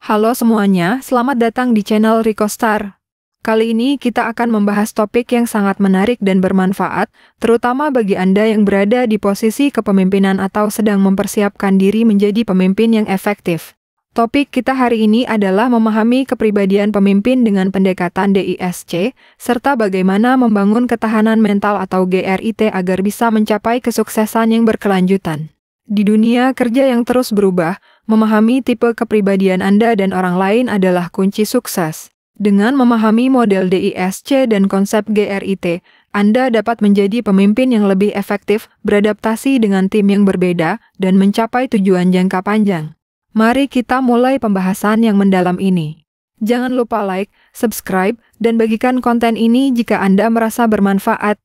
Halo semuanya, selamat datang di channel Rico Star. Kali ini kita akan membahas topik yang sangat menarik dan bermanfaat, terutama bagi Anda yang berada di posisi kepemimpinan atau sedang mempersiapkan diri menjadi pemimpin yang efektif. Topik kita hari ini adalah memahami kepribadian pemimpin dengan pendekatan DISC, serta bagaimana membangun ketahanan mental atau GRIT agar bisa mencapai kesuksesan yang berkelanjutan. Di dunia kerja yang terus berubah, memahami tipe kepribadian Anda dan orang lain adalah kunci sukses. Dengan memahami model DISC dan konsep GRIT, Anda dapat menjadi pemimpin yang lebih efektif, beradaptasi dengan tim yang berbeda, dan mencapai tujuan jangka panjang. Mari kita mulai pembahasan yang mendalam ini. Jangan lupa like, subscribe, dan bagikan konten ini jika Anda merasa bermanfaat.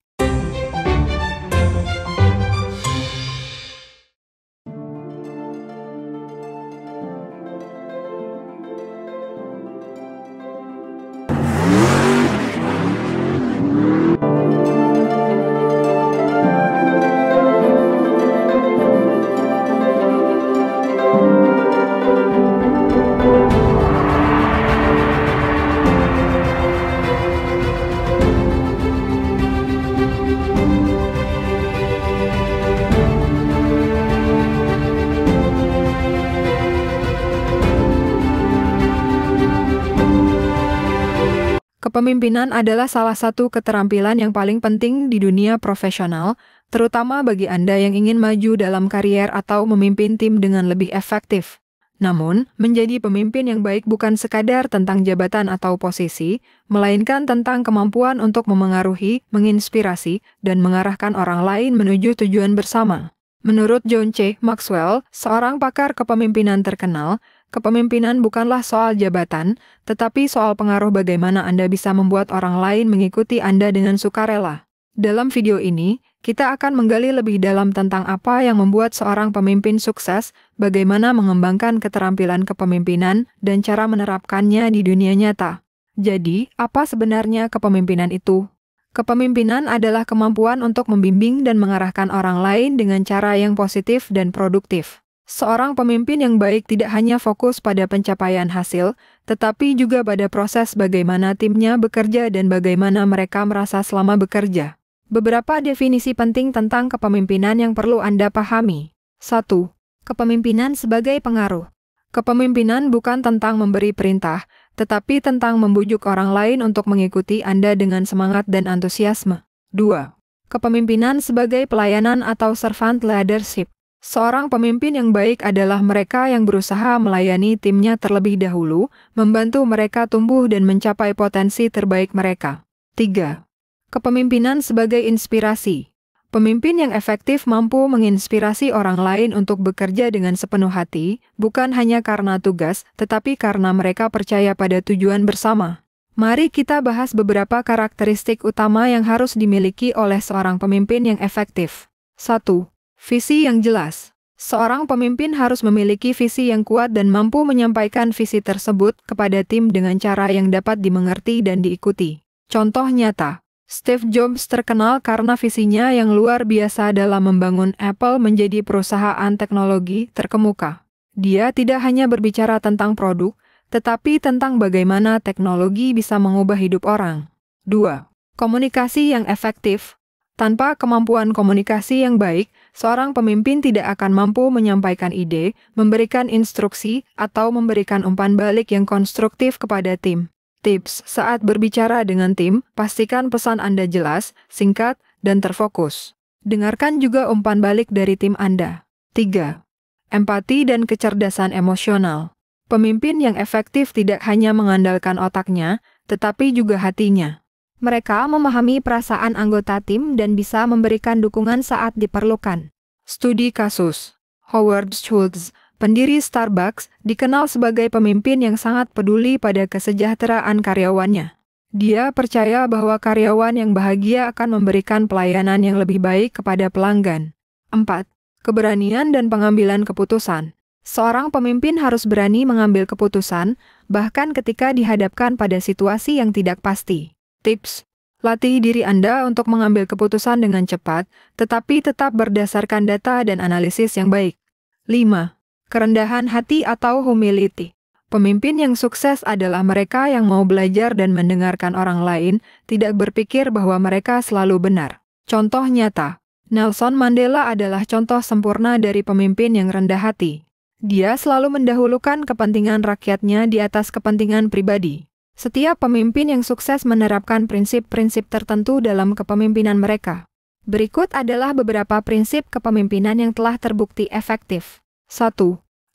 Kepemimpinan adalah salah satu keterampilan yang paling penting di dunia profesional, terutama bagi Anda yang ingin maju dalam karier atau memimpin tim dengan lebih efektif. Namun, menjadi pemimpin yang baik bukan sekadar tentang jabatan atau posisi, melainkan tentang kemampuan untuk memengaruhi, menginspirasi, dan mengarahkan orang lain menuju tujuan bersama. Menurut John C. Maxwell, seorang pakar kepemimpinan terkenal, kepemimpinan bukanlah soal jabatan, tetapi soal pengaruh bagaimana Anda bisa membuat orang lain mengikuti Anda dengan sukarela. Dalam video ini, kita akan menggali lebih dalam tentang apa yang membuat seorang pemimpin sukses, bagaimana mengembangkan keterampilan kepemimpinan, dan cara menerapkannya di dunia nyata. Jadi, apa sebenarnya kepemimpinan itu? Kepemimpinan adalah kemampuan untuk membimbing dan mengarahkan orang lain dengan cara yang positif dan produktif. Seorang pemimpin yang baik tidak hanya fokus pada pencapaian hasil, tetapi juga pada proses bagaimana timnya bekerja dan bagaimana mereka merasa selama bekerja. Beberapa definisi penting tentang kepemimpinan yang perlu Anda pahami. 1. Kepemimpinan sebagai pengaruh. Kepemimpinan bukan tentang memberi perintah, tetapi tentang membujuk orang lain untuk mengikuti Anda dengan semangat dan antusiasme. 2. Kepemimpinan sebagai pelayanan atau servant leadership. Seorang pemimpin yang baik adalah mereka yang berusaha melayani timnya terlebih dahulu, membantu mereka tumbuh dan mencapai potensi terbaik mereka. 3. Kepemimpinan sebagai inspirasi. Pemimpin yang efektif mampu menginspirasi orang lain untuk bekerja dengan sepenuh hati, bukan hanya karena tugas, tetapi karena mereka percaya pada tujuan bersama. Mari kita bahas beberapa karakteristik utama yang harus dimiliki oleh seorang pemimpin yang efektif. 1. Visi yang jelas. Seorang pemimpin harus memiliki visi yang kuat dan mampu menyampaikan visi tersebut kepada tim dengan cara yang dapat dimengerti dan diikuti. Contoh nyata. Steve Jobs terkenal karena visinya yang luar biasa dalam membangun Apple menjadi perusahaan teknologi terkemuka. Dia tidak hanya berbicara tentang produk, tetapi tentang bagaimana teknologi bisa mengubah hidup orang. 2. Komunikasi yang efektif. Tanpa kemampuan komunikasi yang baik, seorang pemimpin tidak akan mampu menyampaikan ide, memberikan instruksi, atau memberikan umpan balik yang konstruktif kepada tim. Tips saat berbicara dengan tim, pastikan pesan Anda jelas, singkat, dan terfokus. Dengarkan juga umpan balik dari tim Anda. 3. Empati dan kecerdasan emosional. Pemimpin yang efektif tidak hanya mengandalkan otaknya, tetapi juga hatinya. Mereka memahami perasaan anggota tim dan bisa memberikan dukungan saat diperlukan. Studi kasus. Howard Schultz, pendiri Starbucks, dikenal sebagai pemimpin yang sangat peduli pada kesejahteraan karyawannya. Dia percaya bahwa karyawan yang bahagia akan memberikan pelayanan yang lebih baik kepada pelanggan. 4. Keberanian dan pengambilan keputusan. Seorang pemimpin harus berani mengambil keputusan, bahkan ketika dihadapkan pada situasi yang tidak pasti. Tips: latih diri Anda untuk mengambil keputusan dengan cepat, tetapi tetap berdasarkan data dan analisis yang baik. 5. Kerendahan hati atau humility. Pemimpin yang sukses adalah mereka yang mau belajar dan mendengarkan orang lain, tidak berpikir bahwa mereka selalu benar. Contoh nyata, Nelson Mandela adalah contoh sempurna dari pemimpin yang rendah hati. Dia selalu mendahulukan kepentingan rakyatnya di atas kepentingan pribadi. Setiap pemimpin yang sukses menerapkan prinsip-prinsip tertentu dalam kepemimpinan mereka. Berikut adalah beberapa prinsip kepemimpinan yang telah terbukti efektif. 1.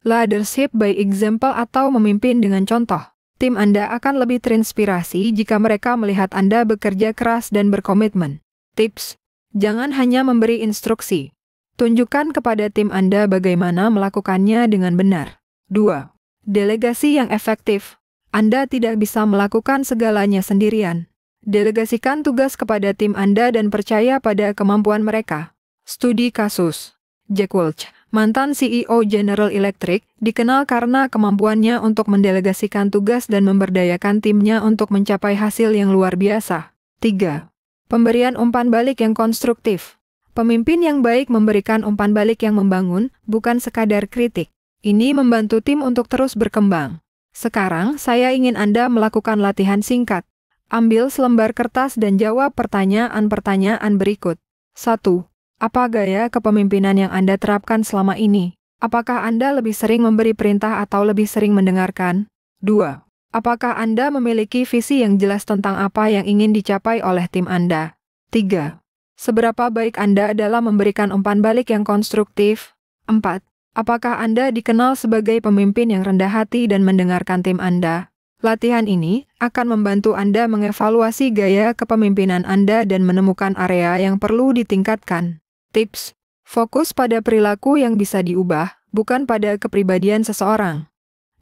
Leadership by example atau memimpin dengan contoh. Tim Anda akan lebih terinspirasi jika mereka melihat Anda bekerja keras dan berkomitmen. Tips: jangan hanya memberi instruksi. Tunjukkan kepada tim Anda bagaimana melakukannya dengan benar. 2. Delegasi yang efektif. Anda tidak bisa melakukan segalanya sendirian. Delegasikan tugas kepada tim Anda dan percaya pada kemampuan mereka. Studi kasus. Jack Welch, mantan CEO General Electric, dikenal karena kemampuannya untuk mendelegasikan tugas dan memberdayakan timnya untuk mencapai hasil yang luar biasa. 3. Pemberian umpan balik yang konstruktif. Pemimpin yang baik memberikan umpan balik yang membangun, bukan sekadar kritik. Ini membantu tim untuk terus berkembang. Sekarang, saya ingin Anda melakukan latihan singkat. Ambil selembar kertas dan jawab pertanyaan-pertanyaan berikut. 1. Apa gaya kepemimpinan yang Anda terapkan selama ini? Apakah Anda lebih sering memberi perintah atau lebih sering mendengarkan? 2. Apakah Anda memiliki visi yang jelas tentang apa yang ingin dicapai oleh tim Anda? 3. Seberapa baik Anda dalam memberikan umpan balik yang konstruktif? 4. Apakah Anda dikenal sebagai pemimpin yang rendah hati dan mendengarkan tim Anda? Latihan ini akan membantu Anda mengevaluasi gaya kepemimpinan Anda dan menemukan area yang perlu ditingkatkan. Tips: fokus pada perilaku yang bisa diubah, bukan pada kepribadian seseorang.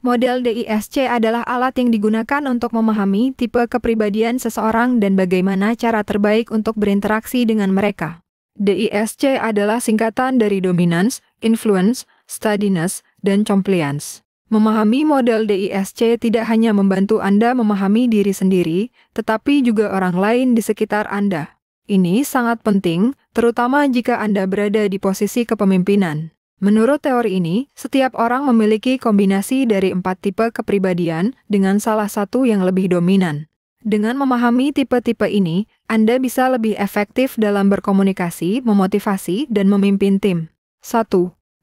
Model DISC adalah alat yang digunakan untuk memahami tipe kepribadian seseorang dan bagaimana cara terbaik untuk berinteraksi dengan mereka. DISC adalah singkatan dari Dominance, Influence, Steadiness, dan Compliance. Memahami model DISC tidak hanya membantu Anda memahami diri sendiri, tetapi juga orang lain di sekitar Anda. Ini sangat penting, terutama jika Anda berada di posisi kepemimpinan. Menurut teori ini, setiap orang memiliki kombinasi dari 4 tipe kepribadian dengan salah satu yang lebih dominan. Dengan memahami tipe-tipe ini, Anda bisa lebih efektif dalam berkomunikasi, memotivasi, dan memimpin tim. 1.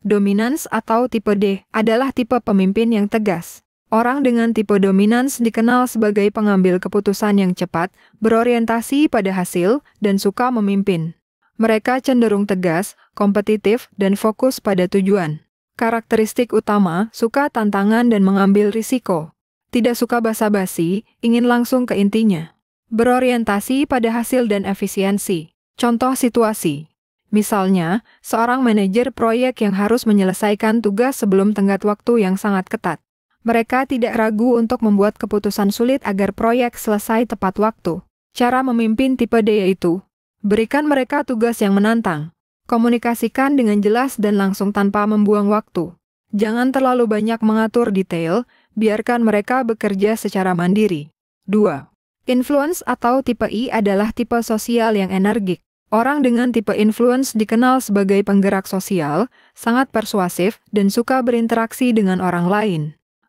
Dominance atau tipe D adalah tipe pemimpin yang tegas. Orang dengan tipe dominance dikenal sebagai pengambil keputusan yang cepat, berorientasi pada hasil, dan suka memimpin. Mereka cenderung tegas, kompetitif, dan fokus pada tujuan. Karakteristik utama, suka tantangan dan mengambil risiko. Tidak suka basa-basi, ingin langsung ke intinya. Berorientasi pada hasil dan efisiensi. Contoh situasi. Misalnya, seorang manajer proyek yang harus menyelesaikan tugas sebelum tenggat waktu yang sangat ketat. Mereka tidak ragu untuk membuat keputusan sulit agar proyek selesai tepat waktu. Cara memimpin tipe D yaitu, berikan mereka tugas yang menantang. Komunikasikan dengan jelas dan langsung tanpa membuang waktu. Jangan terlalu banyak mengatur detail, biarkan mereka bekerja secara mandiri. 2. Influence atau tipe I adalah tipe sosial yang energik. Orang dengan tipe influence dikenal sebagai penggerak sosial, sangat persuasif, dan suka berinteraksi dengan orang lain.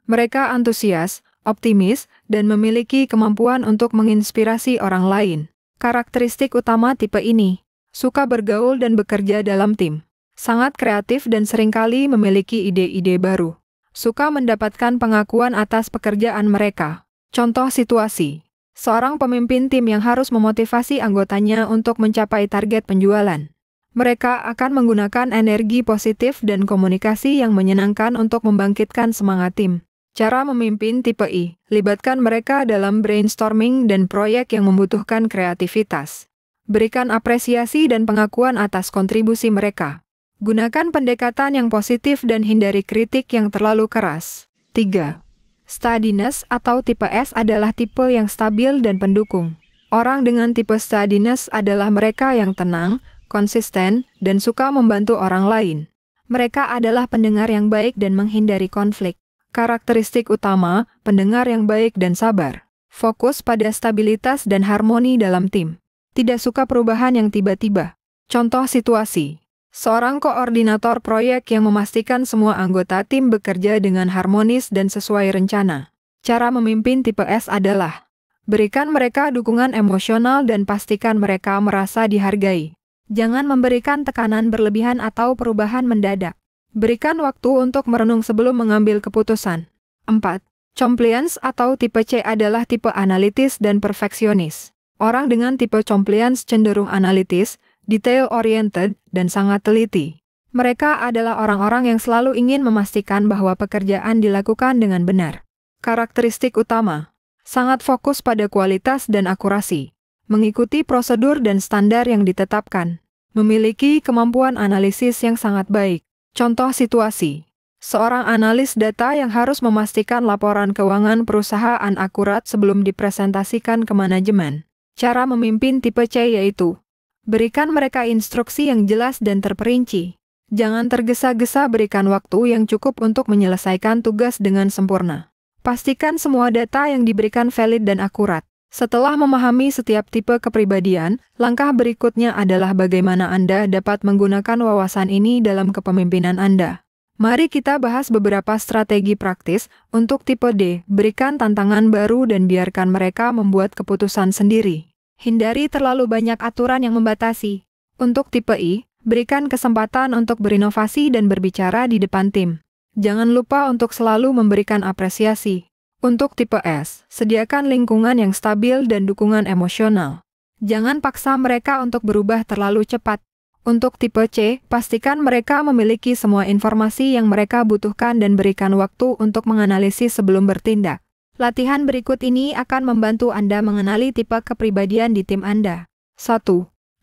Mereka antusias, optimis, dan memiliki kemampuan untuk menginspirasi orang lain. Karakteristik utama tipe ini, suka bergaul dan bekerja dalam tim. Sangat kreatif dan seringkali memiliki ide-ide baru. Suka mendapatkan pengakuan atas pekerjaan mereka. Contoh situasi. Seorang pemimpin tim yang harus memotivasi anggotanya untuk mencapai target penjualan. Mereka akan menggunakan energi positif dan komunikasi yang menyenangkan untuk membangkitkan semangat tim. Cara memimpin tipe I, libatkan mereka dalam brainstorming dan proyek yang membutuhkan kreativitas. Berikan apresiasi dan pengakuan atas kontribusi mereka. Gunakan pendekatan yang positif dan hindari kritik yang terlalu keras. 3. Steadiness atau tipe S adalah tipe yang stabil dan pendukung. Orang dengan tipe steadiness adalah mereka yang tenang, konsisten, dan suka membantu orang lain. Mereka adalah pendengar yang baik dan menghindari konflik. Karakteristik utama, pendengar yang baik dan sabar. Fokus pada stabilitas dan harmoni dalam tim. Tidak suka perubahan yang tiba-tiba. Contoh situasi. Seorang koordinator proyek yang memastikan semua anggota tim bekerja dengan harmonis dan sesuai rencana. Cara memimpin tipe S adalah berikan mereka dukungan emosional dan pastikan mereka merasa dihargai. Jangan memberikan tekanan berlebihan atau perubahan mendadak. Berikan waktu untuk merenung sebelum mengambil keputusan. 4. Compliance atau tipe C adalah tipe analitis dan perfeksionis. Orang dengan tipe compliance cenderung analitis, detail-oriented, dan sangat teliti. Mereka adalah orang-orang yang selalu ingin memastikan bahwa pekerjaan dilakukan dengan benar. Karakteristik utama: sangat fokus pada kualitas dan akurasi, mengikuti prosedur dan standar yang ditetapkan, memiliki kemampuan analisis yang sangat baik. Contoh situasi: seorang analis data yang harus memastikan laporan keuangan perusahaan akurat sebelum dipresentasikan ke manajemen. Cara memimpin tipe C yaitu berikan mereka instruksi yang jelas dan terperinci. Jangan tergesa-gesa, berikan waktu yang cukup untuk menyelesaikan tugas dengan sempurna. Pastikan semua data yang diberikan valid dan akurat. Setelah memahami setiap tipe kepribadian, langkah berikutnya adalah bagaimana Anda dapat menggunakan wawasan ini dalam kepemimpinan Anda. Mari kita bahas beberapa strategi praktis untuk tipe D. Berikan tantangan baru dan biarkan mereka membuat keputusan sendiri. Hindari terlalu banyak aturan yang membatasi. Untuk tipe I, berikan kesempatan untuk berinovasi dan berbicara di depan tim. Jangan lupa untuk selalu memberikan apresiasi. Untuk tipe S, sediakan lingkungan yang stabil dan dukungan emosional. Jangan paksa mereka untuk berubah terlalu cepat. Untuk tipe C, pastikan mereka memiliki semua informasi yang mereka butuhkan dan berikan waktu untuk menganalisis sebelum bertindak. Latihan berikut ini akan membantu Anda mengenali tipe kepribadian di tim Anda. 1.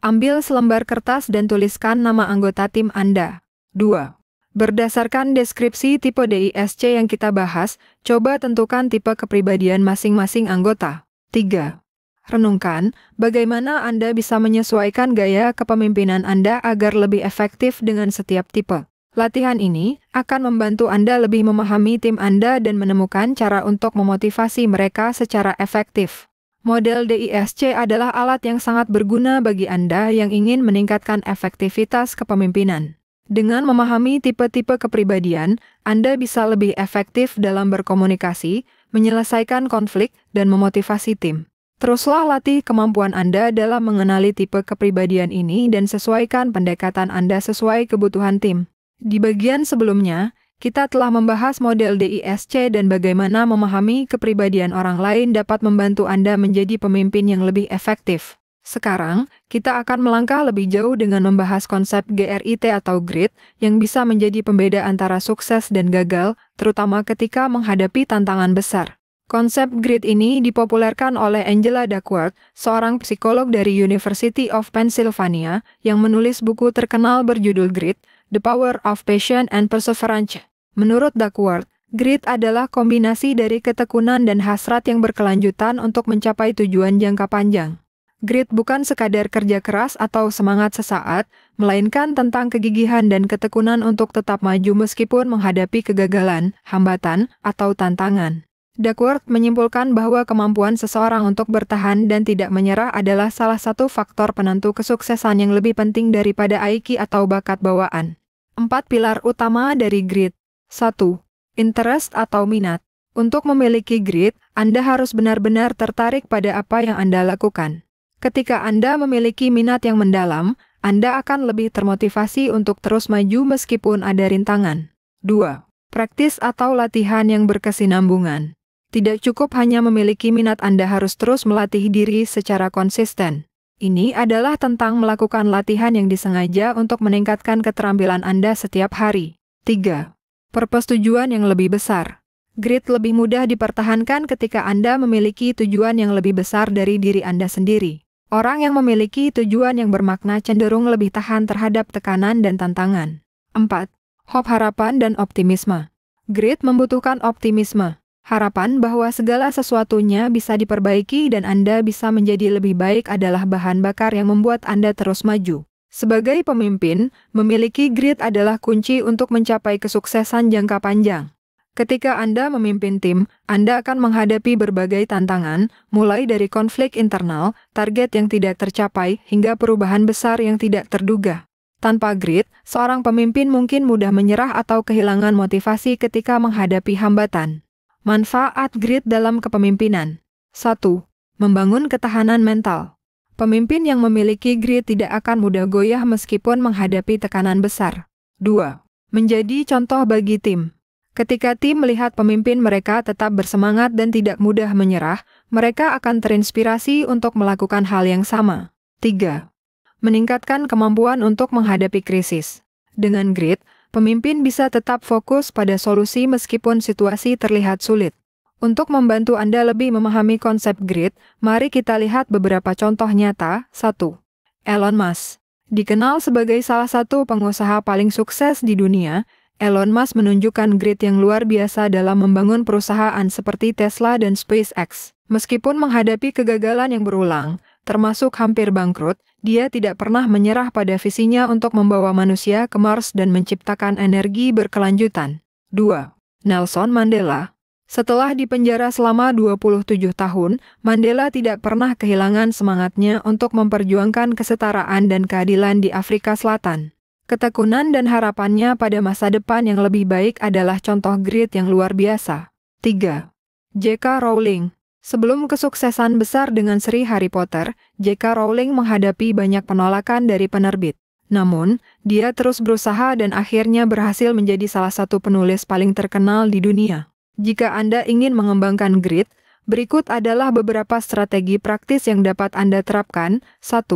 Ambil selembar kertas dan tuliskan nama anggota tim Anda. 2. Berdasarkan deskripsi tipe DISC yang kita bahas, coba tentukan tipe kepribadian masing-masing anggota. 3. Renungkan, bagaimana Anda bisa menyesuaikan gaya kepemimpinan Anda agar lebih efektif dengan setiap tipe. Latihan ini akan membantu Anda lebih memahami tim Anda dan menemukan cara untuk memotivasi mereka secara efektif. Model DISC adalah alat yang sangat berguna bagi Anda yang ingin meningkatkan efektivitas kepemimpinan. Dengan memahami tipe-tipe kepribadian, Anda bisa lebih efektif dalam berkomunikasi, menyelesaikan konflik, dan memotivasi tim. Teruslah latih kemampuan Anda dalam mengenali tipe kepribadian ini dan sesuaikan pendekatan Anda sesuai kebutuhan tim. Di bagian sebelumnya, kita telah membahas model DISC dan bagaimana memahami kepribadian orang lain dapat membantu Anda menjadi pemimpin yang lebih efektif. Sekarang, kita akan melangkah lebih jauh dengan membahas konsep GRIT atau GRIT yang bisa menjadi pembeda antara sukses dan gagal, terutama ketika menghadapi tantangan besar. Konsep GRIT ini dipopulerkan oleh Angela Duckworth, seorang psikolog dari University of Pennsylvania, yang menulis buku terkenal berjudul GRIT, The Power of Passion and Perseverance. Menurut Duckworth, GRIT adalah kombinasi dari ketekunan dan hasrat yang berkelanjutan untuk mencapai tujuan jangka panjang. GRIT bukan sekadar kerja keras atau semangat sesaat, melainkan tentang kegigihan dan ketekunan untuk tetap maju meskipun menghadapi kegagalan, hambatan, atau tantangan. Duckworth menyimpulkan bahwa kemampuan seseorang untuk bertahan dan tidak menyerah adalah salah satu faktor penentu kesuksesan yang lebih penting daripada IQ atau bakat bawaan. 4 pilar utama dari GRIT. 1. Interest atau minat. Untuk memiliki GRIT, Anda harus benar-benar tertarik pada apa yang Anda lakukan. Ketika Anda memiliki minat yang mendalam, Anda akan lebih termotivasi untuk terus maju meskipun ada rintangan. 2. Praktis atau latihan yang berkesinambungan. Tidak cukup hanya memiliki minat, Anda harus terus melatih diri secara konsisten. Ini adalah tentang melakukan latihan yang disengaja untuk meningkatkan keterampilan Anda setiap hari. 3. Purpose, tujuan yang lebih besar. GRIT lebih mudah dipertahankan ketika Anda memiliki tujuan yang lebih besar dari diri Anda sendiri. Orang yang memiliki tujuan yang bermakna cenderung lebih tahan terhadap tekanan dan tantangan. 4. Hope, harapan dan optimisme. GRIT membutuhkan optimisme. Harapan bahwa segala sesuatunya bisa diperbaiki dan Anda bisa menjadi lebih baik adalah bahan bakar yang membuat Anda terus maju. Sebagai pemimpin, memiliki GRIT adalah kunci untuk mencapai kesuksesan jangka panjang. Ketika Anda memimpin tim, Anda akan menghadapi berbagai tantangan, mulai dari konflik internal, target yang tidak tercapai, hingga perubahan besar yang tidak terduga. Tanpa grit, seorang pemimpin mungkin mudah menyerah atau kehilangan motivasi ketika menghadapi hambatan. Manfaat grit dalam kepemimpinan. 1. Membangun ketahanan mental. Pemimpin yang memiliki grit tidak akan mudah goyah meskipun menghadapi tekanan besar. 2. Menjadi contoh bagi tim. Ketika tim melihat pemimpin mereka tetap bersemangat dan tidak mudah menyerah, mereka akan terinspirasi untuk melakukan hal yang sama. 3. Meningkatkan kemampuan untuk menghadapi krisis. Dengan grit, pemimpin bisa tetap fokus pada solusi meskipun situasi terlihat sulit. Untuk membantu Anda lebih memahami konsep grit, mari kita lihat beberapa contoh nyata. 1. Elon Musk. Dikenal sebagai salah satu pengusaha paling sukses di dunia, Elon Musk menunjukkan grit yang luar biasa dalam membangun perusahaan seperti Tesla dan SpaceX. Meskipun menghadapi kegagalan yang berulang, termasuk hampir bangkrut, dia tidak pernah menyerah pada visinya untuk membawa manusia ke Mars dan menciptakan energi berkelanjutan. 2. Nelson Mandela. Setelah dipenjara selama 27 tahun, Mandela tidak pernah kehilangan semangatnya untuk memperjuangkan kesetaraan dan keadilan di Afrika Selatan. Ketekunan dan harapannya pada masa depan yang lebih baik adalah contoh grit yang luar biasa. 3. J.K. Rowling. Sebelum kesuksesan besar dengan seri Harry Potter, J.K. Rowling menghadapi banyak penolakan dari penerbit. Namun, dia terus berusaha dan akhirnya berhasil menjadi salah satu penulis paling terkenal di dunia. Jika Anda ingin mengembangkan grit, berikut adalah beberapa strategi praktis yang dapat Anda terapkan. 1.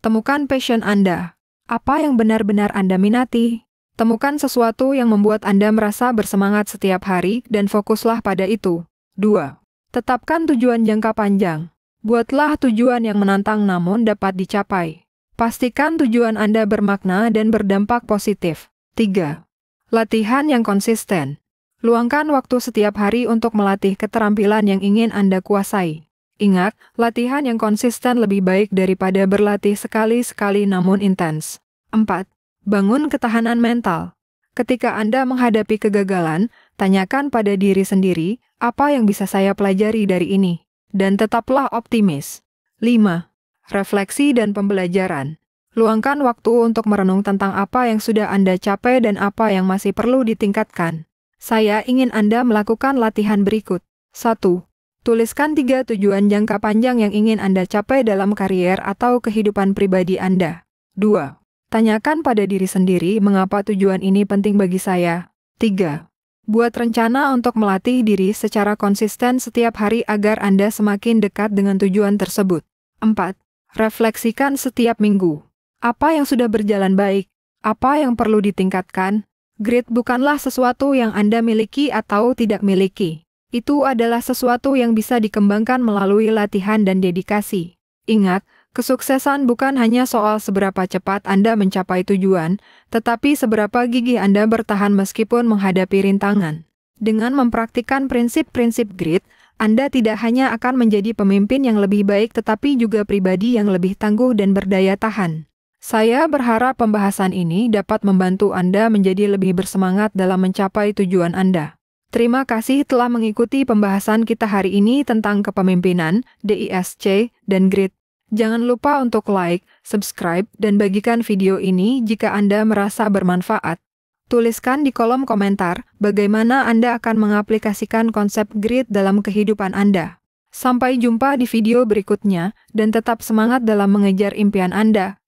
Temukan passion Anda. Apa yang benar-benar Anda minati? Temukan sesuatu yang membuat Anda merasa bersemangat setiap hari dan fokuslah pada itu. 2. Tetapkan tujuan jangka panjang. Buatlah tujuan yang menantang namun dapat dicapai. Pastikan tujuan Anda bermakna dan berdampak positif. 3. Latihan yang konsisten. Luangkan waktu setiap hari untuk melatih keterampilan yang ingin Anda kuasai. Ingat, latihan yang konsisten lebih baik daripada berlatih sekali-sekali namun intens. 4. Bangun ketahanan mental. Ketika Anda menghadapi kegagalan, tanyakan pada diri sendiri, apa yang bisa saya pelajari dari ini? Dan tetaplah optimis. 5. Refleksi dan pembelajaran. Luangkan waktu untuk merenung tentang apa yang sudah Anda capai dan apa yang masih perlu ditingkatkan. Saya ingin Anda melakukan latihan berikut. 1. Tuliskan 3 tujuan jangka panjang yang ingin Anda capai dalam karier atau kehidupan pribadi Anda. 2. Tanyakan pada diri sendiri mengapa tujuan ini penting bagi saya. 3. Buat rencana untuk melatih diri secara konsisten setiap hari agar Anda semakin dekat dengan tujuan tersebut. 4. Refleksikan setiap minggu. Apa yang sudah berjalan baik? Apa yang perlu ditingkatkan? Grit bukanlah sesuatu yang Anda miliki atau tidak miliki. Itu adalah sesuatu yang bisa dikembangkan melalui latihan dan dedikasi. Ingat, kesuksesan bukan hanya soal seberapa cepat Anda mencapai tujuan, tetapi seberapa gigih Anda bertahan meskipun menghadapi rintangan. Dengan mempraktikkan prinsip-prinsip grit, Anda tidak hanya akan menjadi pemimpin yang lebih baik tetapi juga pribadi yang lebih tangguh dan berdaya tahan. Saya berharap pembahasan ini dapat membantu Anda menjadi lebih bersemangat dalam mencapai tujuan Anda. Terima kasih telah mengikuti pembahasan kita hari ini tentang kepemimpinan, DISC, dan grit. Jangan lupa untuk like, subscribe, dan bagikan video ini jika Anda merasa bermanfaat. Tuliskan di kolom komentar bagaimana Anda akan mengaplikasikan konsep grit dalam kehidupan Anda. Sampai jumpa di video berikutnya, dan tetap semangat dalam mengejar impian Anda.